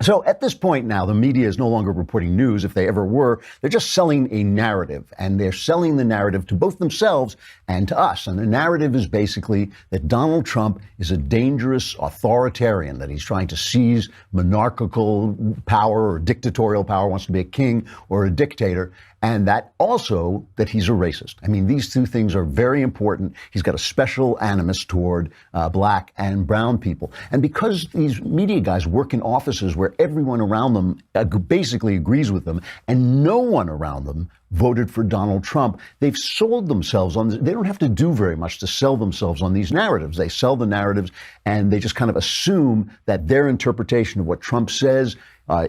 So at this point now, the media is no longer reporting news, if they ever were. They're just selling a narrative, and they're selling the narrative to both themselves and to us. And the narrative is basically that Donald Trump is a dangerous authoritarian, that he's trying to seize monarchical power or dictatorial power, wants to be a king or a dictator, and that also that he's a racist. I mean, these two things are very important. He's got a special animus toward black and brown people. And because these media guys work in offices where everyone around them basically agrees with them, and no one around them voted for Donald Trump, they've sold themselves on, they don't have to do very much to sell themselves on these narratives. They sell the narratives and they just kind of assume that their interpretation of what Trump says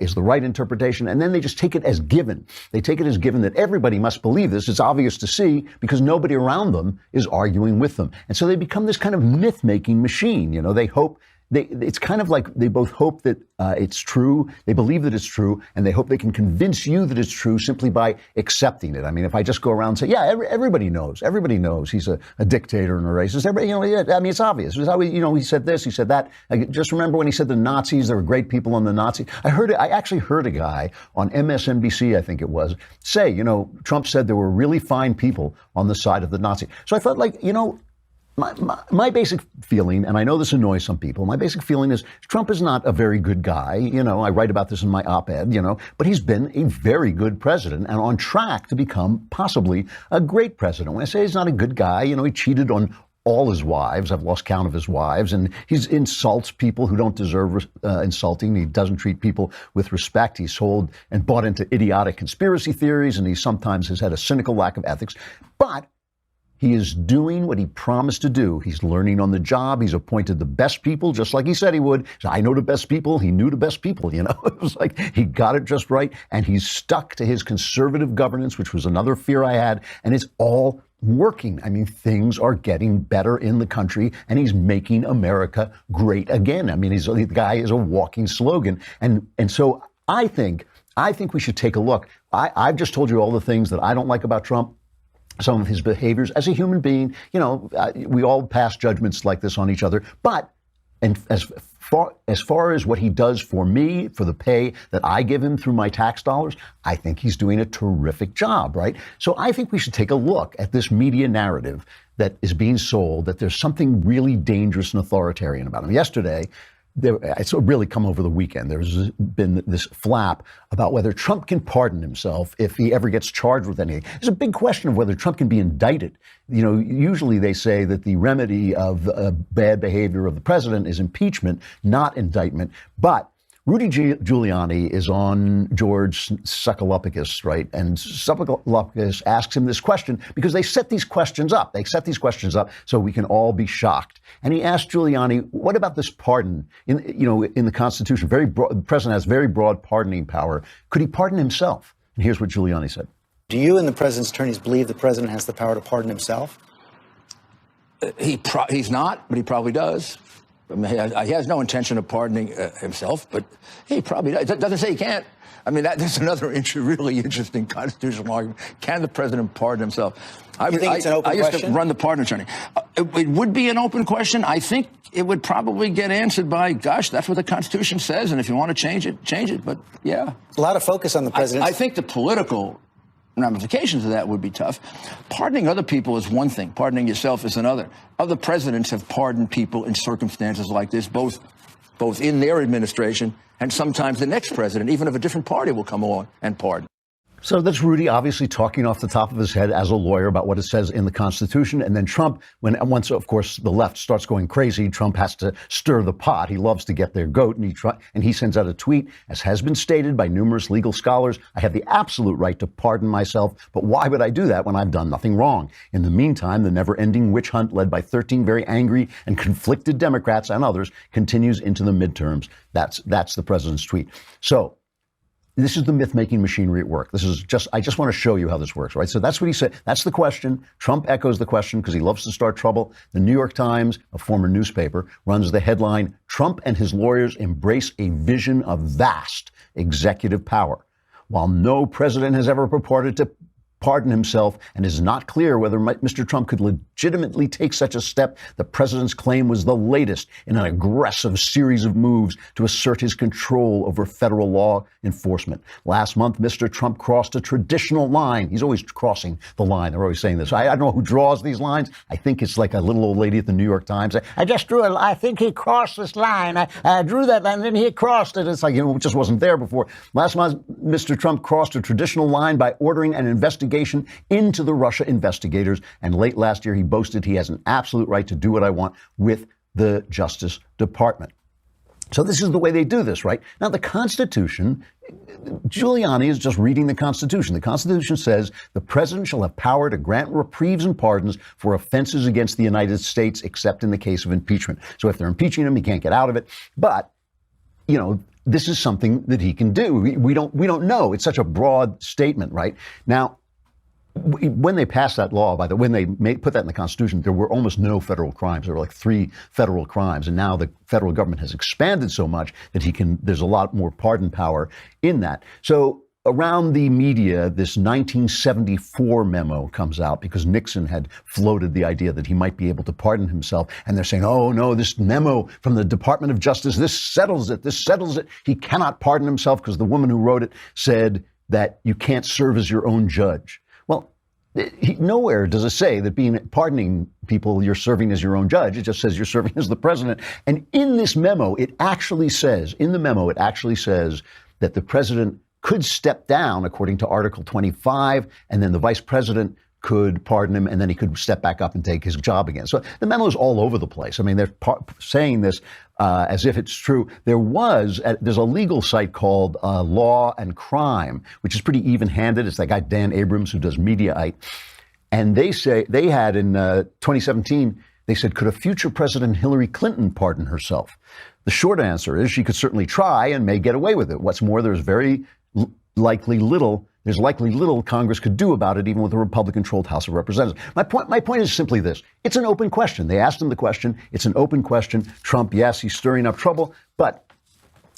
is the right interpretation, and then they just take it as given. They take it as given that everybody must believe this. It's obvious to see because nobody around them is arguing with them. And so they become this kind of myth-making machine. You know, they hope, it's kind of like they both hope that it's true, they believe that it's true, and they hope they can convince you that it's true simply by accepting it. I mean, if I just go around and say, yeah, everybody knows he's a dictator and a racist. Everybody, I mean, it's obvious. It's always, he said this, he said that. I just remember when he said the Nazis, there were great people on the Nazis. I actually heard a guy on MSNBC, I think it was, say, Trump said there were really fine people on the side of the Nazis. So I felt like, my basic feeling, and I know this annoys some people, my basic feeling is Trump is not a very good guy. I write about this in my op-ed, but he's been a very good president and on track to become possibly a great president. When I say he's not a good guy, he cheated on all his wives. I've lost count of his wives, and he insults people who don't deserve insulting. He doesn't treat people with respect. He's sold and bought into idiotic conspiracy theories, and he sometimes has had a cynical lack of ethics. But he is doing what he promised to do. He's learning on the job. He's appointed the best people, just like he said he would. So I know the best people. He knew the best people, It was like he got it just right. And he's stuck to his conservative governance, which was another fear I had. And it's all working. I mean, things are getting better in the country, and he's making America great again. I mean, the guy is a walking slogan. And so I think we should take a look. I've just told you all the things that I don't like about Trump. Some of his behaviors as a human being, we all pass judgments like this on each other. But and as far as what he does for me, for the pay that I give him through my tax dollars, I think he's doing a terrific job, right? So I think we should take a look at this media narrative that is being sold, that there's something really dangerous and authoritarian about him. Yesterday, it's really come over the weekend. There's been this flap about whether Trump can pardon himself if he ever gets charged with anything. There's a big question of whether Trump can be indicted. Usually they say that the remedy of bad behavior of the president is impeachment, not indictment. But Rudy Giuliani is on George Sakalopoulos, right? And Sakalopoulos asks him this question because they set these questions up. They set these questions up so we can all be shocked. And he asked Giuliani, what about this pardon? In the Constitution, the president has very broad pardoning power. Could he pardon himself? And here's what Giuliani said. Do you and the president's attorneys believe the president has the power to pardon himself? He's not, but he probably does. I mean, he has no intention of pardoning himself, but he probably does. It doesn't say he can't. I mean, that's another really interesting constitutional argument. Can the president pardon himself? You think it's an open question? I used to run the pardon attorney. It would be an open question. I think it would probably get answered by, gosh, that's what the Constitution says, and if you want to change it. But, yeah. A lot of focus on the president. I think the political ramifications of that would be tough. Pardoning other people is one thing. Pardoning yourself is another. Other presidents have pardoned people in circumstances like this, both in their administration and sometimes the next president, even of a different party, will come along and pardon. So that's Rudy obviously talking off the top of his head as a lawyer about what it says in the Constitution. And then Trump, once, of course, the left starts going crazy, Trump has to stir the pot. He loves to get their goat, and he sends out a tweet, as has been stated by numerous legal scholars, I have the absolute right to pardon myself, but why would I do that when I've done nothing wrong? In the meantime, the never-ending witch hunt led by 13 very angry and conflicted Democrats and others continues into the midterms. That's the president's tweet. So this is the myth-making machinery at work. I just want to show you how this works, right? So that's what he said. That's the question. Trump echoes the question because he loves to start trouble. The New York Times, a former newspaper, runs the headline, Trump and his lawyers embrace a vision of vast executive power. While no president has ever purported to pardon himself, and it is not clear whether Mr. Trump could legitimately take such a step. The president's claim was the latest in an aggressive series of moves to assert his control over federal law enforcement. Last month, Mr. Trump crossed a traditional line. He's always crossing the line. They're always saying this. I don't know who draws these lines. I think it's like a little old lady at the New York Times. I just drew a, I think he crossed this line. I drew that line, and then he crossed it. It's like, it just wasn't there before. Last month, Mr. Trump crossed a traditional line by ordering an investigation into the Russia investigators. And late last year, he boasted he has an absolute right to do what I want with the Justice Department. So this is the way they do this, right? Now, the Constitution, Giuliani is just reading the Constitution. The Constitution says the president shall have power to grant reprieves and pardons for offenses against the United States, except in the case of impeachment. So if they're impeaching him, he can't get out of it. But, you know, this is something that he can do. We don't know. It's such a broad statement, right? Now, when they passed that law, when they put that in the Constitution, there were almost no federal crimes. There were like 3 federal crimes. And now the federal government has expanded so much that there's a lot more pardon power in that. So around the media, this 1974 memo comes out because Nixon had floated the idea that he might be able to pardon himself. And they're saying, oh, no, this memo from the Department of Justice, this settles it. He cannot pardon himself because the woman who wrote it said that you can't serve as your own judge. Well, nowhere does it say that pardoning people, you're serving as your own judge. It just says you're serving as the president. And in this memo, it actually says that the president could step down according to Article 25, and then the vice president could pardon him, and then he could step back up and take his job again. So the memo is all over the place. I mean, they're saying this as if it's true. There's a legal site called Law and Crime, which is pretty even-handed. It's that guy Dan Abrams who does Mediaite. And they had in 2017, they said, could a future President Hillary Clinton pardon herself? The short answer is she could certainly try and may get away with it. What's more, there's likely little Congress could do about it, even with a Republican-controlled House of Representatives. My point is simply this. It's an open question. They asked him the question. It's an open question. Trump, yes, he's stirring up trouble. But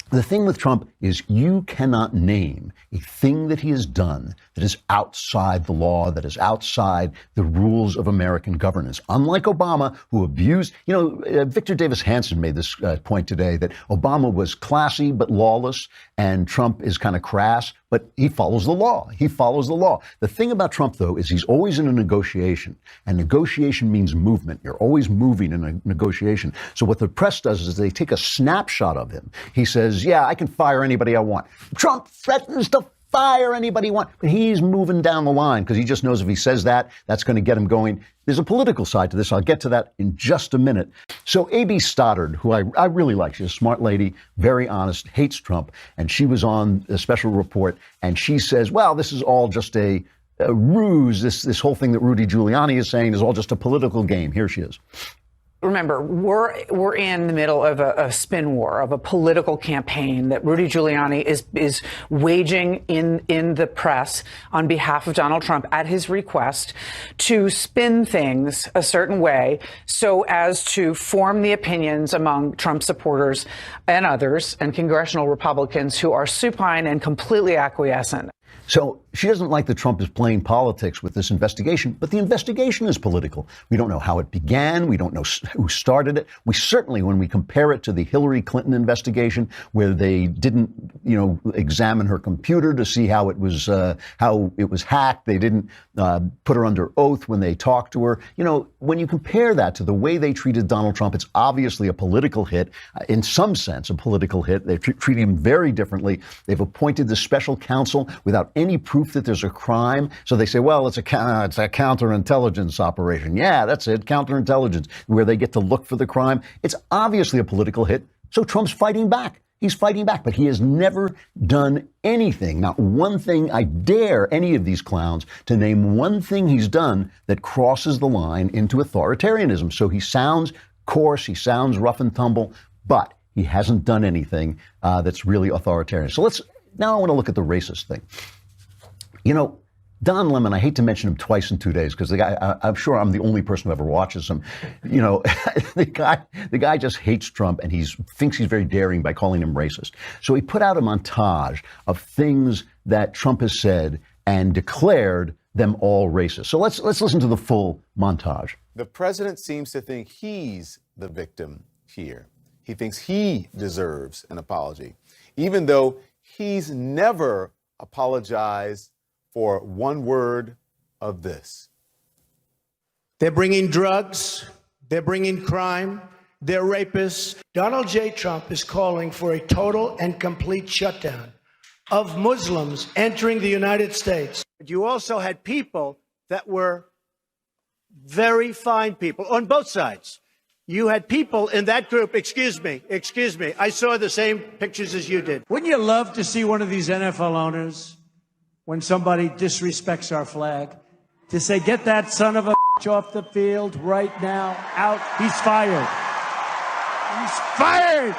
the thing with Trump is you cannot name a thing that he has done that is outside the law, that is outside the rules of American governance. Unlike Obama, who abused, Victor Davis Hanson made this point today that Obama was classy but lawless, and Trump is kind of crass, but he follows the law. The thing about Trump, though, is he's always in a negotiation, and negotiation means movement. You're always moving in a negotiation. So what the press does is they take a snapshot of him. He says, yeah, I can fire anybody I want. Trump threatens to fire anybody he wants, but he's moving down the line because he just knows if he says that, that's going to get him going. There's a political side to this. I'll get to that in just a minute. So A.B. Stoddard, who I really like, she's a smart lady, very honest, hates Trump, and she was on a special report, and she says, well, this is all just a ruse. This whole thing that Rudy Giuliani is saying is all just a political game. Here she is. Remember, we're in the middle of a spin war, of a political campaign that Rudy Giuliani is waging in the press on behalf of Donald Trump at his request to spin things a certain way so as to form the opinions among Trump supporters and others and congressional Republicans who are supine and completely acquiescent. So she doesn't like that Trump is playing politics with this investigation, but the investigation is political. We don't know how it began. We don't know who started it. We certainly, when we compare it to the Hillary Clinton investigation, where they didn't, examine her computer to see how it was hacked. They didn't put her under oath when they talked to her. When you compare that to the way they treated Donald Trump, it's obviously a political hit, in some sense, a political hit. They treat him very differently. They've appointed the special counsel without any proof that there's a crime. So they say, well, it's a counterintelligence operation. Yeah, that's it, counterintelligence, where they get to look for the crime. It's obviously a political hit. So Trump's fighting back. He's fighting back, but he has never done anything, not one thing. I dare any of these clowns to name one thing he's done that crosses the line into authoritarianism. So he sounds coarse, he sounds rough and tumble, but he hasn't done anything that's really authoritarian. So now I want to look at the racist thing. Don Lemon, I hate to mention him twice in 2 days because the guy, I'm sure I'm the only person who ever watches him. The guy just hates Trump and thinks he's very daring by calling him racist. So he put out a montage of things that Trump has said and declared them all racist. So let's listen to the full montage. The president seems to think he's the victim here. He thinks he deserves an apology, even though he's never apologized for one word of this. They're bringing drugs. They're bringing crime. They're rapists. Donald J. Trump is calling for a total and complete shutdown of Muslims entering the United States. But you also had people that were very fine people on both sides. You had people in that group, excuse me, I saw the same pictures as you did. Wouldn't you love to see one of these NFL owners, when somebody disrespects our flag, to say, get that son of a off the field right now, out, he's fired. He's fired!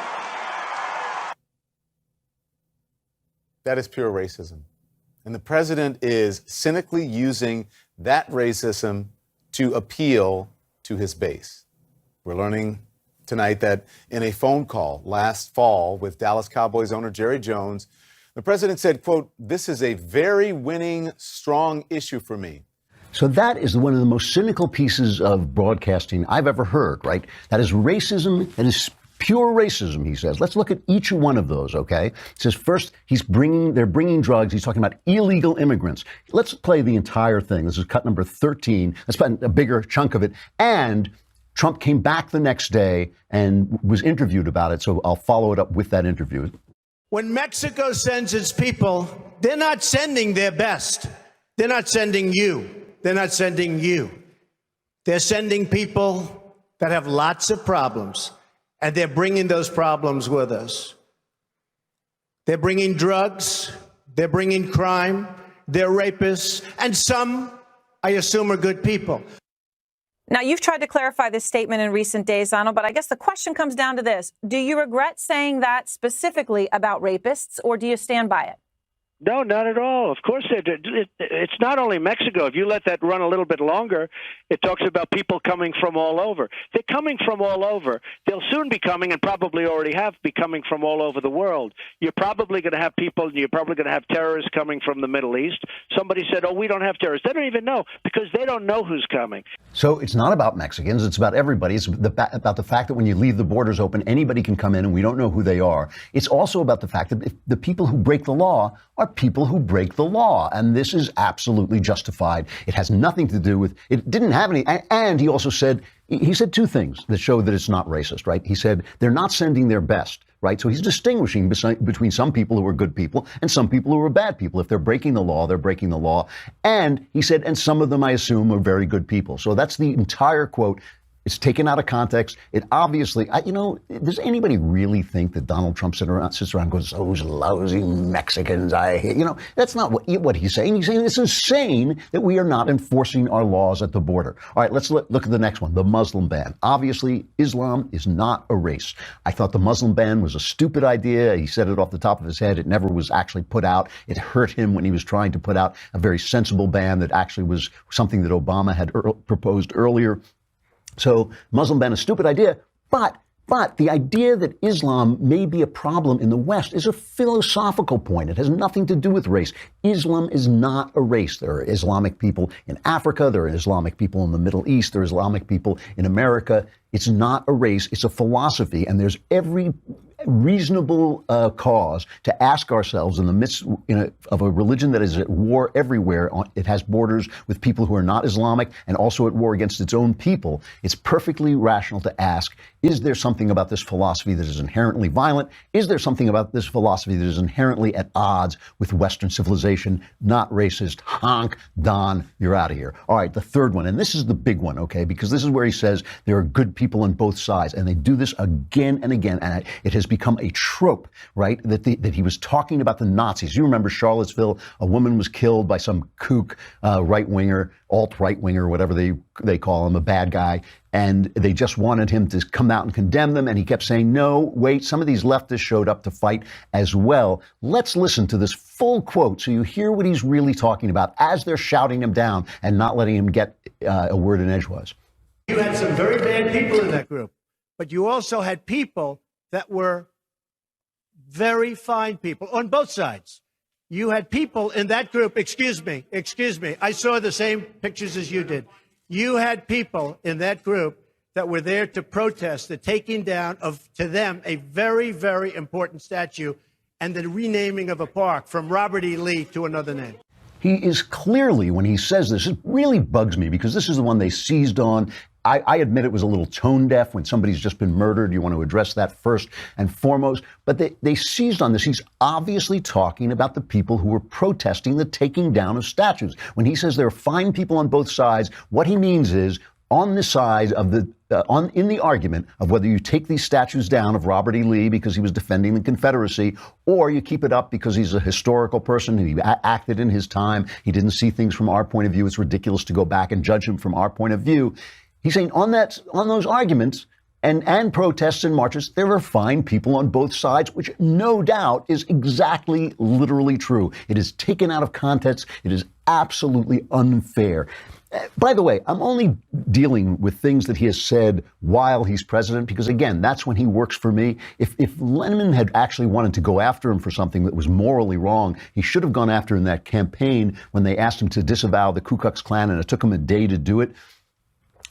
That is pure racism. And the president is cynically using that racism to appeal to his base. We're learning tonight that in a phone call last fall with Dallas Cowboys owner Jerry Jones, the president said, quote, "This is a very winning, strong issue for me." So that is one of the most cynical pieces of broadcasting I've ever heard, right? That is racism. That is pure racism, he says. Let's look at each one of those, okay? He says first, they're bringing drugs. He's talking about illegal immigrants. Let's play the entire thing. This is cut number 13. Let's put a bigger chunk of it. And Trump came back the next day and was interviewed about it. So I'll follow it up with that interview. When Mexico sends its people, they're not sending their best. They're not sending you. They're not sending you. They're sending people that have lots of problems, and they're bringing those problems with us. They're bringing drugs. They're bringing crime. They're rapists. And some, I assume, are good people. Now, you've tried to clarify this statement in recent days, Donald, but I guess the question comes down to this. Do you regret saying that specifically about rapists, or do you stand by it? No, not at all. Of course, it's not only Mexico. If you let that run a little bit longer, it talks about people coming from all over. They're coming from all over. They'll soon be coming, and probably already have be coming from all over the world. You're probably going to have people, you're probably going to have terrorists coming from the Middle East. Somebody said, oh, we don't have terrorists. They don't even know, because they don't know who's coming. So it's not about Mexicans. It's about everybody. It's about the fact that when you leave the borders open, anybody can come in and we don't know who they are. It's also about the fact that if the people who break the law are people who break the law. And this is absolutely justified. It has nothing to do with, it didn't have any, and he also said, he said two things that show that it's not racist, right? He said they're not sending their best, right? So he's distinguishing between some people who are good people and some people who are bad people. If they're breaking the law, they're breaking the law. And he said, and some of them, I assume, are very good people. So that's the entire quote. It's taken out of context. It obviously, does anybody really think that Donald Trump sits around and goes, those lousy Mexicans, I hate, that's not what he's saying. He's saying it's insane that we are not enforcing our laws at the border. All right, let's look at the next one, the Muslim ban. Obviously, Islam is not a race. I thought the Muslim ban was a stupid idea. He said it off the top of his head. It never was actually put out. It hurt him when he was trying to put out a very sensible ban that actually was something that Obama had proposed earlier. So Muslim ban is a stupid idea, but the idea that Islam may be a problem in the West is a philosophical point. It has nothing to do with race. Islam is not a race. There are Islamic people in Africa. There are Islamic people in the Middle East. There are Islamic people in America. It's not a race. It's a philosophy. And there's every reasonable cause to ask ourselves in the midst of a religion that is at war everywhere. It has borders with people who are not Islamic and also at war against its own people. It's perfectly rational to ask, is there something about this philosophy that is inherently violent? Is there something about this philosophy that is inherently at odds with Western civilization? Not racist. Honk, Don, you're out of here. All right, the third one, and this is the big one, okay, because this is where he says there are good people on both sides, and they do this again and again, and it has become a trope, right, that he was talking about the Nazis. You remember Charlottesville, a woman was killed by some kook right-winger, alt-right-winger, whatever they call him, a bad guy, and they just wanted him to come out and condemn them, and he kept saying, no, wait, some of these leftists showed up to fight as well. Let's listen to this full quote so you hear what he's really talking about as they're shouting him down and not letting him get a word in edgewise. You had some very bad people in that group, but you also had people that were very fine people on both sides. You had people in that group, excuse me, I saw the same pictures as you did. You had people in that group that were there to protest the taking down of, to them, a very, very important statue and the renaming of a park from Robert E. Lee to another name. He is clearly, when he says this, it really bugs me because this is the one they seized on. I admit it was a little tone deaf when somebody's just been murdered. You want to address that first and foremost. But they seized on this. He's obviously talking about the people who were protesting the taking down of statues. When he says there are fine people on both sides, what he means is on the side of the in the argument of whether you take these statues down of Robert E. Lee because he was defending the Confederacy, or you keep it up because he's a historical person who acted in his time. He didn't see things from our point of view. It's ridiculous to go back and judge him from our point of view. He's saying on those arguments and protests and marches, there are fine people on both sides, which no doubt is exactly literally true. It is taken out of context. It is absolutely unfair. By the way, I'm only dealing with things that he has said while he's president, because again, that's when he works for me. If Lemon had actually wanted to go after him for something that was morally wrong, he should have gone after him in that campaign when they asked him to disavow the Ku Klux Klan, and it took him a day to do it.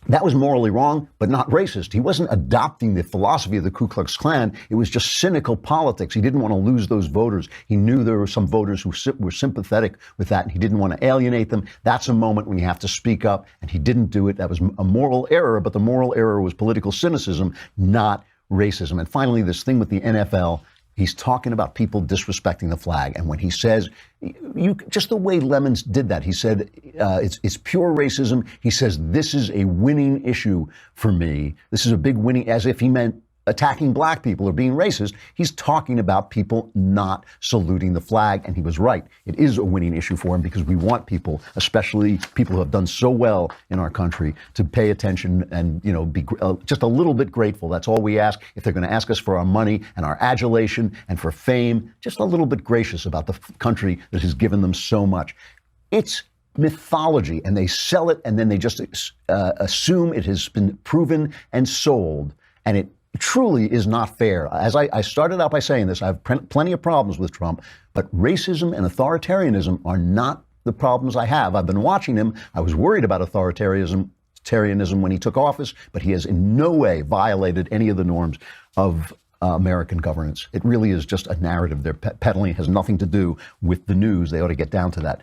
That was morally wrong, but not racist. He wasn't adopting the philosophy of the Ku Klux Klan. It was just cynical politics. He didn't want to lose those voters. He knew there were some voters who were sympathetic with that, and he didn't want to alienate them. That's a moment when you have to speak up, and he didn't do it. That was a moral error, but the moral error was political cynicism, not racism. And finally, this thing with the NFL, he's talking about people disrespecting the flag. And when he says, just the way Lemons did that, he said, it's pure racism. He says, this is a winning issue for me. This is a big winning, as if he meant attacking black people or being racist. He's talking about people not saluting the flag. And he was right. It is a winning issue for him because we want people, especially people who have done so well in our country, to pay attention and, be just a little bit grateful. That's all we ask. If they're going to ask us for our money and our adulation and for fame, just a little bit gracious about the country that has given them so much. It's mythology, and they sell it, and then they just assume it has been proven and sold, and it truly is not fair. As I started out by saying this, I have plenty of problems with Trump, but racism and authoritarianism are not the problems I have. I've been watching him. I was worried about authoritarianism when he took office, but he has in no way violated any of the norms of American governance. It really is just a narrative they're peddling. It has nothing to do with the news. They ought to get down to that.